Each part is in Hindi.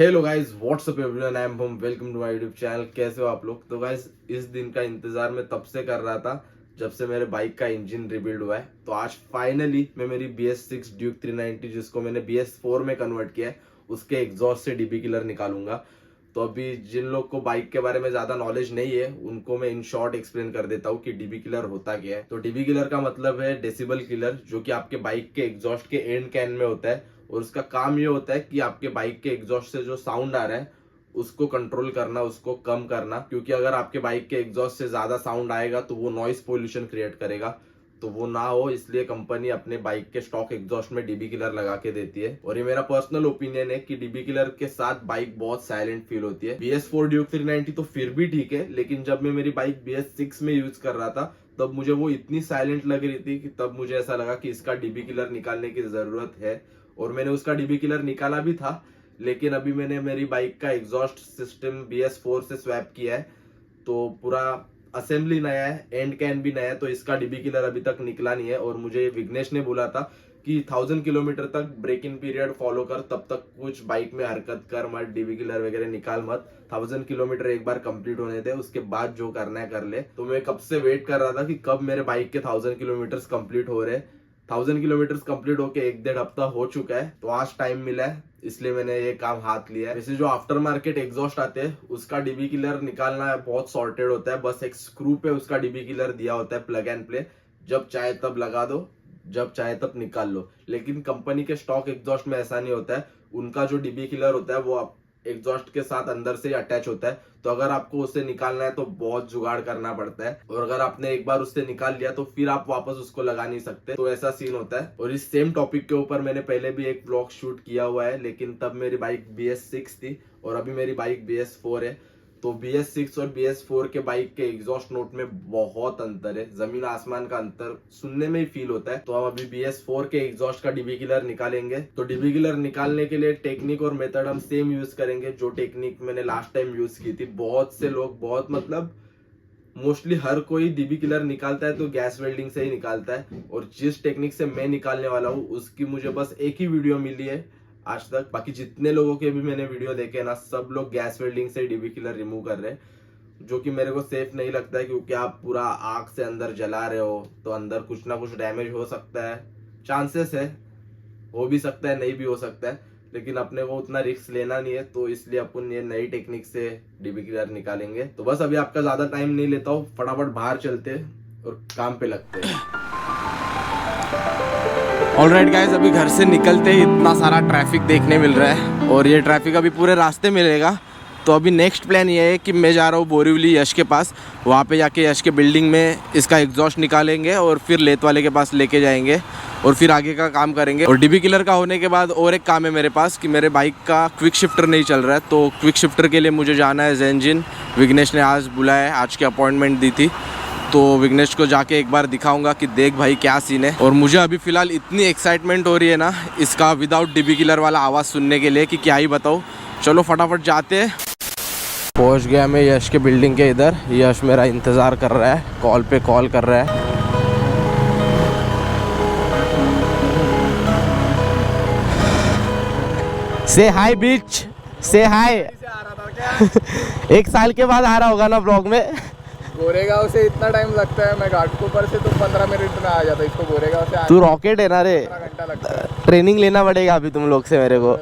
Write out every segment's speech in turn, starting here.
Hello guys, what's up everyone, I am home, welcome to my YouTube channel. कैसे हो आप लोग? तो गाइस, इस दिन का इंतजार मैं तब से कर रहा था जब से मेरे बाइक का इंजन रिबिल्ड हुआ है। तो आज फाइनली मैं मेरी BS6 ड्यूक 390 जिसको मैंने BS4 में कन्वर्ट किया है, उसके एग्जॉस्ट से डीबी किलर निकालूंगा। तो अभी जिन लोग को बाइक के बारे में ज्यादा नॉलेज नहीं है उनको मैं इन शॉर्ट एक्सप्लेन कर देता हूँ कि डीबी किलर होता क्या है। तो डीबी किलर का मतलब है डेसिबल किलर, जो कि आपके बाइक के एग्जॉस्ट के एंड कैन में होता है। और उसका काम ये होता है कि आपके बाइक के एग्जॉस्ट से जो साउंड आ रहा है उसको कंट्रोल करना, उसको कम करना। क्योंकि अगर आपके बाइक के एग्जॉस्ट से ज्यादा साउंड आएगा तो वो नॉइस पोल्यूशन क्रिएट करेगा, तो वो ना हो इसलिए कंपनी अपने बाइक के स्टॉक एग्जॉस्ट में डीबी किलर लगा के देती है। और ये मेरा पर्सनल ओपिनियन है कि डीबी किलर के साथ बाइक बहुत साइलेंट फील होती है। BS4 ड्यूक 390 तो फिर भी ठीक है, लेकिन जब मैं मेरी बाइक BS6 में यूज कर रहा था तब मुझे वो इतनी साइलेंट लग रही थी कि तब मुझे ऐसा लगा कि इसका डीबी किलर निकालने की जरूरत है। और मैंने उसका डीबी किलर निकाला भी था, लेकिन अभी मैंने मेरी बाइक का एग्जॉस्ट सिस्टम BS4 से स्वैप किया है, तो पूरा असेंबली नया है, एंड कैन भी नया है, तो इसका डीबी किलर अभी तक निकला नहीं है। और मुझे विघ्नेश ने बोला था कि 1000 किलोमीटर तक ब्रेक इन पीरियड फॉलो कर, तब तक कुछ बाइक में हरकत कर मत, डीबी किलर वगैरह निकाल मत, 1000 किलोमीटर एक बार कंप्लीट होने दे, उसके बाद जो करना है कर ले। तो मैं कब से वेट कर रहा था कि कब मेरे बाइक के 1000 किलोमीटर कंप्लीट हो रहे। 1000 किलोमीटर कंप्लीट होके 1-1.5 हफ्ता हो चुका है, तो आज टाइम मिला है इसलिए मैंने ये काम हाथ लिया है। वैसे जो आफ्टर मार्केट एग्जॉस्ट आते हैं उसका डीबी किलर निकालना बहुत सॉर्टेड होता है। बस एक स्क्रू पे उसका डीबी किलर दिया होता है, प्लग एंड प्ले, जब चाहे तब लगा दो, जब चाहे तब निकाल लो। लेकिन कंपनी के स्टॉक एग्जॉस्ट में ऐसा नहीं होता है। उनका जो डीबी किलर होता है वो एग्जॉस्ट के साथ अंदर से अटैच होता है, तो अगर आपको उससे निकालना है तो बहुत जुगाड़ करना पड़ता है। और अगर आपने एक बार उससे निकाल लिया तो फिर आप वापस उसको लगा नहीं सकते, तो ऐसा सीन होता है। और इस सेम टॉपिक के ऊपर मैंने पहले भी एक व्लॉग शूट किया हुआ है, लेकिन तब मेरी बाइक BS6 थी और अभी मेरी बाइक BS4 है। तो BS6 और BS4 के बाइक के एग्जॉस्ट नोट में बहुत अंतर है, जमीन आसमान का अंतर सुनने में ही फील होता है। तो हम अभी BS4 के एग्जॉस्ट का डीबी किलर निकालेंगे। तो डीबी किलर निकालने के लिए टेक्निक और मेथड हम सेम यूज करेंगे जो टेक्निक मैंने लास्ट टाइम यूज की थी। बहुत से लोग, बहुत मतलब मोस्टली हर कोई डीबी किलर निकालता है तो गैस वेल्डिंग से ही निकालता है। और जिस टेक्निक से मैं निकालने वाला हूँ उसकी मुझे बस एक ही वीडियो मिली है आज तक। बाकी जितने लोगों के भी मैंने वीडियो देखे ना, सब लोग गैस वेल्डिंग से डीबी किलर रिमूव कर रहे हैं, जो कि मेरे को सेफ नहीं लगता है। क्योंकि आप पूरा आग से अंदर जला रहे हो तो अंदर कुछ ना कुछ डैमेज हो सकता है, चांसेस है, हो भी सकता है, नहीं भी हो सकता है। लेकिन अपने को उतना रिस्क लेना नहीं है, तो इसलिए अपन ये नई टेक्निक से डीबी किलर निकालेंगे। तो बस अभी आपका ज्यादा टाइम नहीं लेता हूँ, फटाफट बाहर चलते और काम पे लगते हैं। ऑलराइट गाइस, अभी घर से निकलते ही इतना सारा ट्रैफिक देखने मिल रहा है और ये ट्रैफिक अभी पूरे रास्ते मिलेगा। तो अभी नेक्स्ट प्लान ये है कि मैं जा रहा हूँ बोरीवली यश के पास, वहाँ पे जाके यश के बिल्डिंग में इसका एग्जॉस्ट निकालेंगे और फिर लेत वाले के पास लेके जाएंगे और फिर आगे का काम करेंगे। और डीबी किलर का होने के बाद और एक काम है मेरे पास कि मेरे बाइक का क्विक शिफ्टर नहीं चल रहा है, तो क्विक शिफ्टर के लिए मुझे जाना है ज़ेनजिन। विघ्नेश ने आज बुलाया है, आज की अपॉइंटमेंट दी थी, तो विघ्नेश को जाके एक बार दिखाऊंगा कि देख भाई क्या सीन है। और मुझे अभी फ़िलहाल इतनी एक्साइटमेंट हो रही है ना इसका विदाउट डीबी किलर वाला आवाज़ सुनने के लिए कि क्या ही बताऊँ। चलो फटाफट जाते हैं। पहुंच गया मैं यश के बिल्डिंग के इधर। यश मेरा इंतज़ार कर रहा है, कॉल पे कॉल कर रहा है। से हाय बीच, से हाय। एक साल के बाद आ रहा होगा ना ब्लॉग में। गोरेगांव से इतना टाइम लगता है, मैं घाटकोपर से तो 15 मिनट में आ जाता। इसको गोरेगांव से तू रॉकेट है ना रे, 15 घंटा लगता है। ट्रेनिंग लेना पड़ेगा अभी तुम लोग से मेरे को।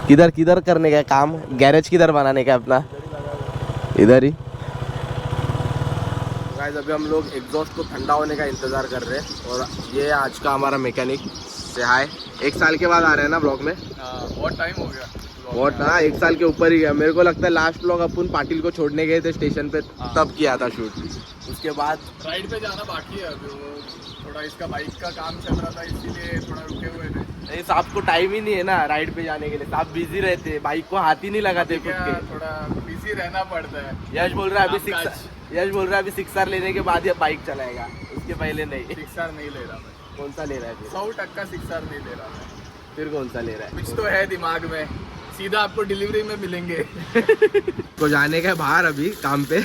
किधर किधर करने का काम, गैरेज किधर बनाने का अपना? इधर ही। गाइस, अभी हम लोग एग्जॉस्ट को ठंडा होने का इंतजार कर रहे हैं और ये आज का हमारा मैकेनिक। से हाय। एक साल के बाद आ रहे हैं ना ब्लॉग में? बहुत टाइम हो गया, बहुत, हाँ 1 साल के ऊपर ही गया। मेरे को लगता है लास्ट ब्लॉग अपन पाटिल को छोड़ने गए थे स्टेशन पे, तब किया था शूट। उसके बाद राइड पे जाना बाकी है अभी, वो थोड़ा इसका बाइक का काम चल रहा था इसीलिए थोड़ा रुके हुए थे। नहीं, साहब को टाइम ही नहीं है ना राइड पे जाने के लिए, साहब बिजी रहते हैं, बाइक को हाथ ही नहीं लगाते खुद के। थोड़ा बिजी रहना पड़ता है। यश बोल रहा है अभी 6R लेने के बाद ये बाइक चलाएगा, उसके पहले नहीं। 6R नहीं ले रहा मैं। कौन सा ले रहा है? 100% 6R नहीं ले रहा मैं। फिर कौन सा ले रहा है? कुछ तो है दिमाग में, सीधा आपको डिलीवरी में मिलेंगे। तो जाने का बाहर अभी काम पे,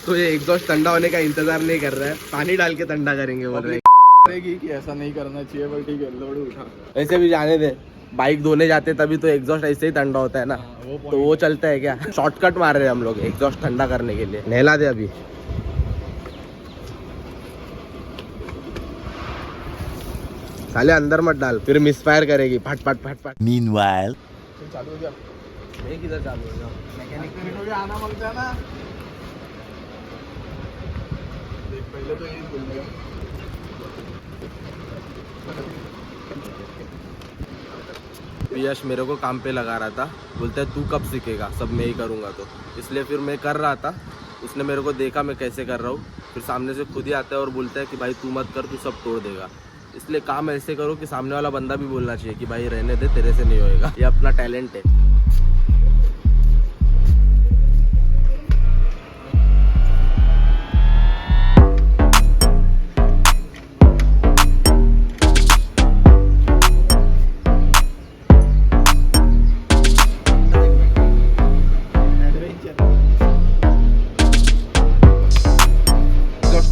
तो ये एग्जॉस्ट ठंडा होने का इंतजार नहीं कर रहा है, पानी डाल के ठंडा करेंगे बोल रहे हैं। कि ऐसा नहीं करना चाहिए, पर ठीक है लोड उठा। ऐसे भी जाने दे, बाइक धोने जाते तभी तो एग्जॉस्ट ऐसे ही ठंडा होता है ना, तो वो चलता है क्या? शॉर्टकट मार रहे हैं हम लोग एग्जॉस्ट ठंडा करने के लिए। नहला दे अभी। साले अंदर मत डाल, फिर मिसफायर करेगी, फट फट फट फट। Meanwhile, चालू हो गया। मैं किधर चालू हो गया? मैकेनिक को भी आना मांगता है ना। देख पहले तो यही बोल रहे हैं। यश मेरे को काम पे लगा रहा था, बोलता है तू कब सीखेगा, सब मैं ही करूँगा, तो इसलिए फिर मैं कर रहा था। उसने मेरे को देखा मैं कैसे कर रहा हूँ, फिर सामने से खुद ही आता है और बोलता है कि भाई तू मत कर, तू सब तोड़ देगा। इसलिए काम ऐसे करो कि सामने वाला बंदा भी बोलना चाहिए कि भाई रहने दे, तेरे से नहीं होएगा, ये अपना टैलेंट है।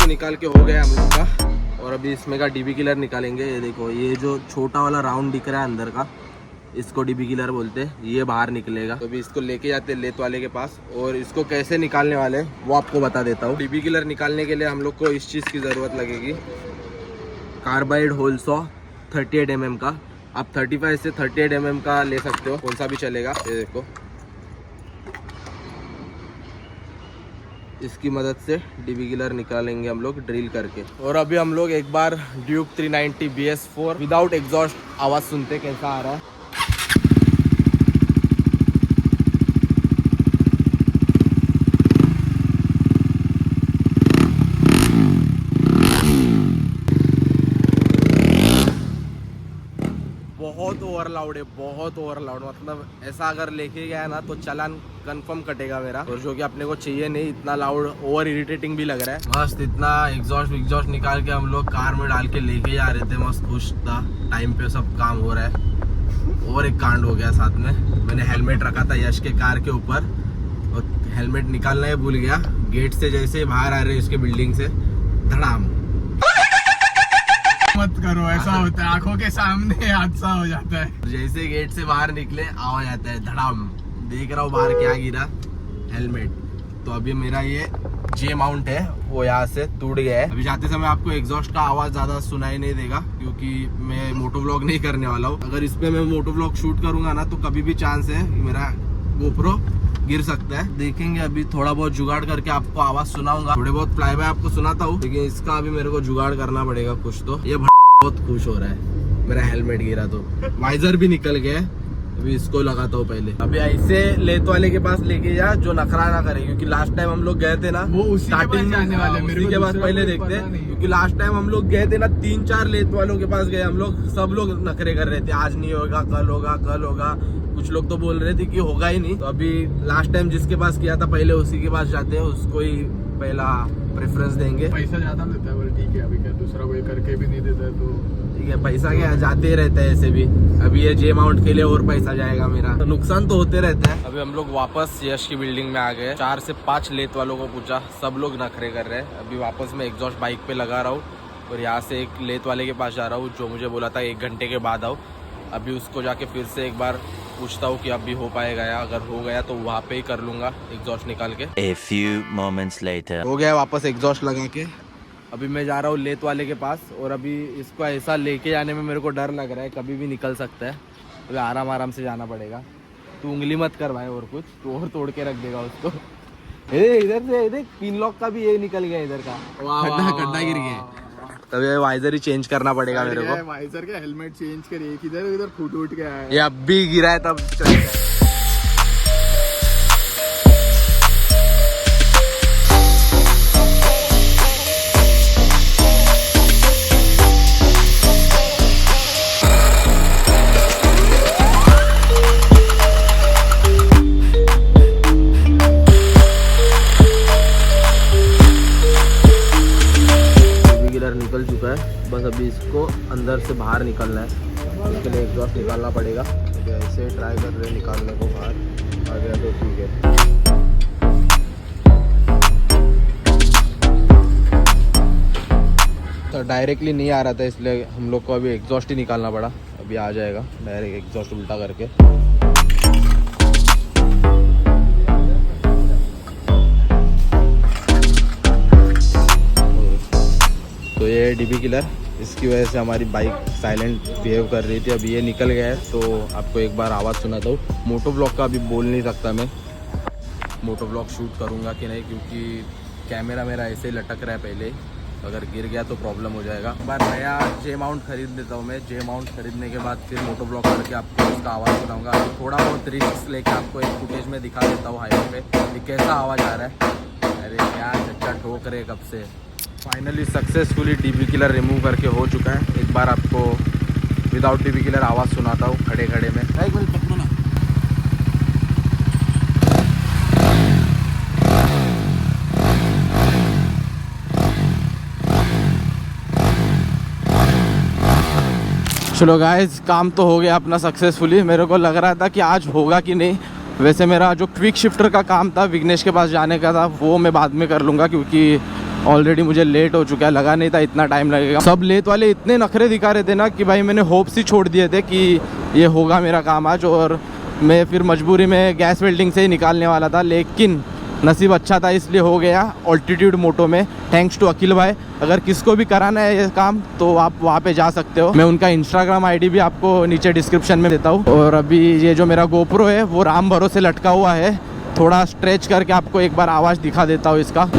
निकाल के हो गया हम लोग का, और अभी इसमें का डीबी किलर निकालेंगे। ये देखो, ये जो छोटा वाला राउंड दिख रहा है अंदर का, इसको डीबी किलर बोलते हैं, ये बाहर निकलेगा। तो अभी इसको लेके जाते हैं लेथ वाले के पास, और इसको कैसे निकालने वाले वो आपको बता देता हूँ। डीबी किलर निकालने के लिए हम लोग को इस चीज़ की ज़रूरत लगेगी, कार्बाइड होल सॉ 38 mm का। आप 35 से 38 mm का ले सकते हो, कौन सा भी चलेगा। ये देखो, इसकी मदद से डीबी किलर निकालेंगे हम लोग ड्रिल करके। और अभी हम लोग एक बार ड्यूक 390 BS4 विदाउट एग्जॉस्ट आवाज़ सुनते कैसा आ रहा है। बहुत ओवर लाउड है, बहुत ओवर लाउड, मतलब ऐसा अगर लेके गया ना तो चालान कंफर्म कटेगा मेरा, और जो कि अपने को चाहिए नहीं। इतना लाउड, ओवर इरिटेटिंग भी लग रहा है। मस्त इतना एग्जॉस्ट निकाल के हम लोग कार में डाल के लेके जा रहे थे, मस्त खुश था, टाइम पे सब काम हो रहा है। और एक कांड हो गया साथ में, मैंने हेलमेट रखा था यश के कार के ऊपर, और हेलमेट निकालना ही भूल गया। गेट से जैसे बाहर आ रहे उसके बिल्डिंग से, धड़ाम। मत करो, ऐसा होता है, आंखों के सामने हादसा हो जाता है। जैसे गेट से बाहर निकले आवाज आता है धड़ाम। देख रहा हूँ बाहर क्या गिरा, हेलमेट। तो अभी मेरा ये जे माउंट है वो यहाँ से टूट गया है। अभी जाते समय आपको एग्जॉस्ट का आवाज ज्यादा सुनाई नहीं देगा, क्योंकि मैं मोटो व्लॉग नहीं करने वाला हूँ। अगर इस पे मैं मोटो व्लॉग शूट करूंगा ना तो कभी भी चांस है मेरा गोप्रो गिर सकता है। देखेंगे, अभी थोड़ा बहुत जुगाड़ करके आपको आवाज सुनाऊंगा। थोड़े बहुत फ्लाई बाय आपको सुनाता हूँ, लेकिन इसका अभी मेरे को जुगाड़ करना पड़ेगा कुछ। तो ये बहुत खुश हो रहा है, मेरा हेलमेट गिरा तो वाइजर भी निकल गया है। अभी इसको लगाता हूँ पहले। अभी ऐसे लेथ वाले के पास लेके जा जो नखरा ना करे, क्योंकि लास्ट टाइम हम लोग गए थे ना, वो उसी के पास जाने वाले हैं, मेरे उसी को के पास दूसरा पहले कोई देखते पता हैं। नहीं। क्योंकि लास्ट टाइम हम लोग गए थे ना, 3-4 लेथ वालों के पास गए हम लोग, सब लोग नखरे कर रहे थे, आज नहीं होगा, कल होगा, कल होगा। कुछ लोग तो बोल रहे थे कि होगा ही नहीं। तो अभी लास्ट टाइम जिसके पास किया था पहले उसी के पास जाते हैं, उसको ही पहला प्रेफरेंस देंगे। पैसा ज्यादा लेता है, बोल ठीक है, अभी क्या दूसरा कोई करके भी नहीं देता है तो ठीक है, पैसा क्या जाते ही रहता है ऐसे भी। अभी ये जे माउंट के लिए और पैसा जाएगा मेरा, तो नुकसान तो होते रहता है। अभी हम लोग वापस यश की बिल्डिंग में आ गए। 4 से 5 लेथ वालों को पूछा, सब लोग नखरे कर रहे हैं। अभी वापस मैं एग्जॉस्ट बाइक पे लगा रहा हूँ, और यहाँ से एक लेथ वाले के पास जा रहा हूँ जो मुझे बोला था 1 घंटे के बाद आओ। अभी उसको जाके फिर से एक बार पूछता हूँ कि अभी हो पाएगा, या अगर हो गया तो वहाँ पे ही कर लूँगा एग्जॉस्ट निकाल के। a few moments later. हो गया वापस एग्जॉस्ट लगा के। अभी मैं जा रहा हूँ लेथ वाले के पास, और अभी इसको ऐसा लेके जाने में मेरे को डर लग रहा है, कभी भी निकल सकता है। अभी आराम से जाना पड़ेगा। तू उंगली मत कर भाई, और कुछ तो और तोड़ के रख देगा उसको। इधर से देख, पिन लॉक का भी ये निकल गया इधर का, गड्ढा गिर गया। तभी वाइजर ही चेंज करना पड़ेगा मेरे को। वाइजर का हेलमेट चेंज करिए, इधर उधर फूट उठ गया है। ये अब भी गिरा है तब चलता है। निकल चुका है, बस अभी इसको अंदर से बाहर निकलना है, इसके लिए एग्जॉस्ट निकालना पड़ेगा। तो ऐसे ट्राई कर रहे निकालने को बाहर, आ गया तो ठीक है। तो डायरेक्टली नहीं आ रहा था, इसलिए हम लोग को अभी एग्जॉस्ट ही निकालना पड़ा। अभी आ जाएगा डायरेक्ट एग्जॉस्ट उल्टा करके। तो ये डीबी किलर, इसकी वजह से हमारी बाइक साइलेंट बिहेव कर रही थी। अभी ये निकल गया है तो आपको एक बार आवाज़ सुनाता हूँ। मोटो ब्लॉग का अभी बोल नहीं सकता मैं, मोटो ब्लॉग शूट करूँगा कि नहीं, क्योंकि कैमरा मेरा ऐसे ही लटक रहा है पहले, अगर गिर गया तो प्रॉब्लम हो जाएगा। एक बार नया जे माउंट खरीद लेता हूँ मैं, जे माउंट खरीदने के बाद फिर मोटो ब्लॉग करके आपको उसका आवाज़ सुनाऊंगा। अभी थोड़ा बहुत रिस्क लेके आपको एक फुटेज में दिखा देता हूँ हाईवे पे कि कैसा आवाज़ आ रहा है। अरे क्या चच्चा ठोक रहे कब से। Finally successfully dB killer remove करके हो चुका है। एक बार आपको विदाउट डीबी किलर आवाज़ सुनाता हूँ खड़े खड़े में। एक मिनट पकड़ो ना। चलो गाइस, काम तो हो गया अपना सक्सेसफुली। मेरे को लग रहा था कि आज होगा कि नहीं। वैसे मेरा जो क्विक शिफ्टर का काम था, विघ्नेश के पास जाने का था, वो मैं बाद में कर लूँगा क्योंकि ऑलरेडी मुझे लेट हो चुका है। लगा नहीं था इतना टाइम लगेगा। सब लेत वाले इतने नखरे दिखा रहे थे ना कि भाई मैंने होप्स ही छोड़ दिए थे कि ये होगा मेरा काम आज, और मैं फिर मजबूरी में गैस वेल्डिंग से ही निकालने वाला था। लेकिन नसीब अच्छा था इसलिए हो गया ऑल्टीट्यूड मोटो में, थैंक्स टू अखिल भाई। अगर किसको भी कराना है ये काम तो आप वहाँ पे जा सकते हो। मैं उनका इंस्टाग्राम आईडी भी आपको नीचे डिस्क्रिप्शन में देता हूँ। और अभी ये जो मेरा गोप्रो है वो राम भरोसे लटका हुआ है। थोड़ा स्ट्रेच करके आपको एक बार आवाज़ दिखा देता हूँ इसका।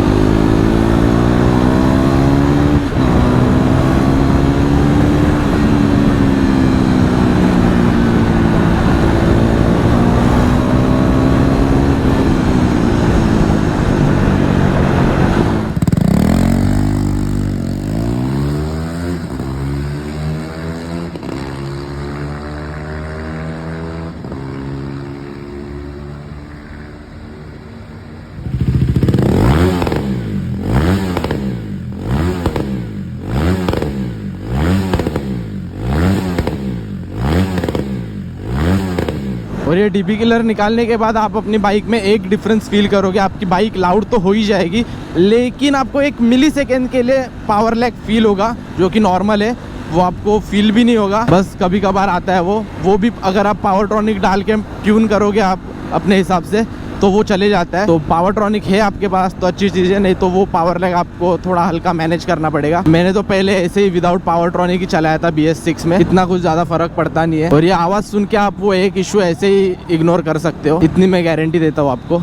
और ये डीबी किलर निकालने के बाद आप अपनी बाइक में एक डिफरेंस फील करोगे। आपकी बाइक लाउड तो हो ही जाएगी, लेकिन आपको एक मिली सेकेंड के लिए पावर लैग फील होगा, जो कि नॉर्मल है। वो आपको फील भी नहीं होगा, बस कभी कभार आता है वो भी अगर आप पावर ट्रॉनिक डाल के ट्यून करोगे आप अपने हिसाब से तो वो चले जाता है। तो पावर ट्रॉनिक है आपके पास तो अच्छी चीज़ है, नहीं तो वो पावर लैग आपको थोड़ा हल्का मैनेज करना पड़ेगा। मैंने तो पहले ऐसे ही विदाउट पावर ट्रॉनिक ही चलाया था BS6 में, इतना कुछ ज़्यादा फर्क पड़ता नहीं है। और ये आवाज़ सुन के आप वो एक इशू ऐसे ही इग्नोर कर सकते हो, इतनी मैं गारंटी देता हूँ आपको।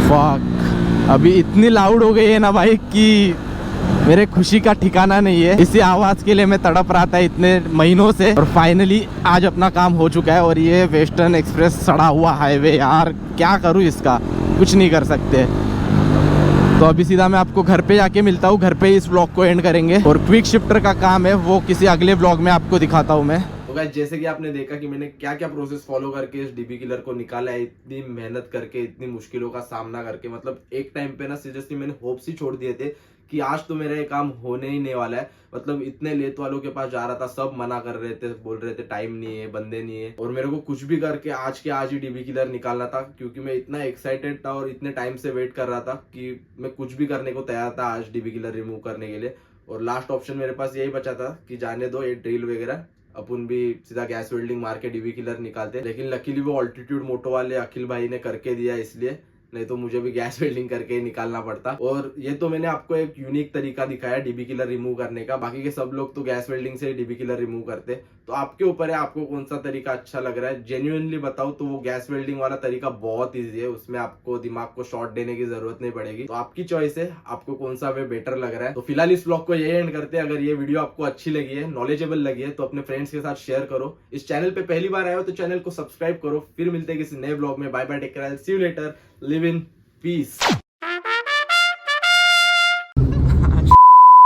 फक, अभी इतनी लाउड हो गई है ना भाई कि मेरे खुशी का ठिकाना नहीं है। इसी आवाज़ के लिए मैं तड़प रहा था इतने महीनों से, और फाइनली आज अपना काम हो चुका है। और ये वेस्टर्न एक्सप्रेस सड़ा हुआ हाईवे, यार क्या करूँ इसका, कुछ नहीं कर सकते। तो अभी सीधा मैं आपको घर पे जाके मिलता हूँ, घर पे ही इस व्लॉग को एंड करेंगे। और क्विक शिफ्टर का काम है वो किसी अगले व्लॉग में आपको दिखाता हूँ मैं। तो गाइस, जैसे कि आपने देखा कि मैंने क्या क्या प्रोसेस फॉलो करके इस डीबी किलर को निकाला है, इतनी मेहनत करके, इतनी मुश्किलों का सामना करके। मतलब एक टाइम पे ना सीरियसली मैंने होप्स ही छोड़ दिए थे कि आज तो मेरा ये काम होने ही नहीं वाला है। मतलब इतने लेत वालों के पास जा रहा था, सब मना कर रहे थे, बोल रहे थे टाइम नहीं है, बंदे नहीं है। और मेरे को कुछ भी करके आज के आज ही डीबी किलर निकालना था, क्योंकि मैं इतना एक्साइटेड था और इतने टाइम से वेट कर रहा था कि मैं कुछ भी करने को तैयार था आज डीबी किलर रिमूव करने के लिए। और लास्ट ऑप्शन मेरे पास यही बचा था कि जाने दो ये ड्रिल वगैरह, अपन भी सीधा गैस वेल्डिंग मार के डीबी किलर निकालते। लेकिन लकीली वो ऑल्टीट्यूड मोटो वाले अखिल भाई ने करके दिया, इसलिए नहीं तो मुझे भी गैस वेल्डिंग करके ही निकालना पड़ता। और ये तो मैंने आपको एक यूनिक तरीका दिखाया डीबी किलर रिमूव करने का। बाकी के सब लोग तो गैस वेल्डिंग से ही डीबी किलर रिमूव करते। तो आपके ऊपर है, आपको कौन सा तरीका अच्छा लग रहा है। जेन्युइनली बताऊं तो वो गैस वेल्डिंग वाला तरीका बहुत ईजी है, उसमें आपको दिमाग को शॉर्ट देने की जरूरत नहीं पड़ेगी। तो आपकी चॉइस है, आपको कौन सा वे बेटर लग रहा है। तो फिलहाल इस व्लॉग को यही एंड करते हैं। अगर ये वीडियो आपको अच्छी लगी है, नॉलेजेबल लगी है, तो अपने फ्रेंड्स के साथ शेयर करो। इस चैनल पे पहली बार आए हो तो चैनल को सब्सक्राइब करो। फिर मिलते हैं किसी नए व्लॉग में। Bye bye, take care, see you later, live in peace.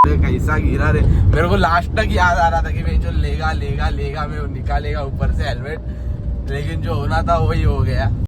कैसा गिरा रे, मेरे को लास्ट तक याद आ रहा था कि मैं जो लेगा मैं निकालेगा ऊपर से हेलमेट, लेकिन जो होना था वही हो गया।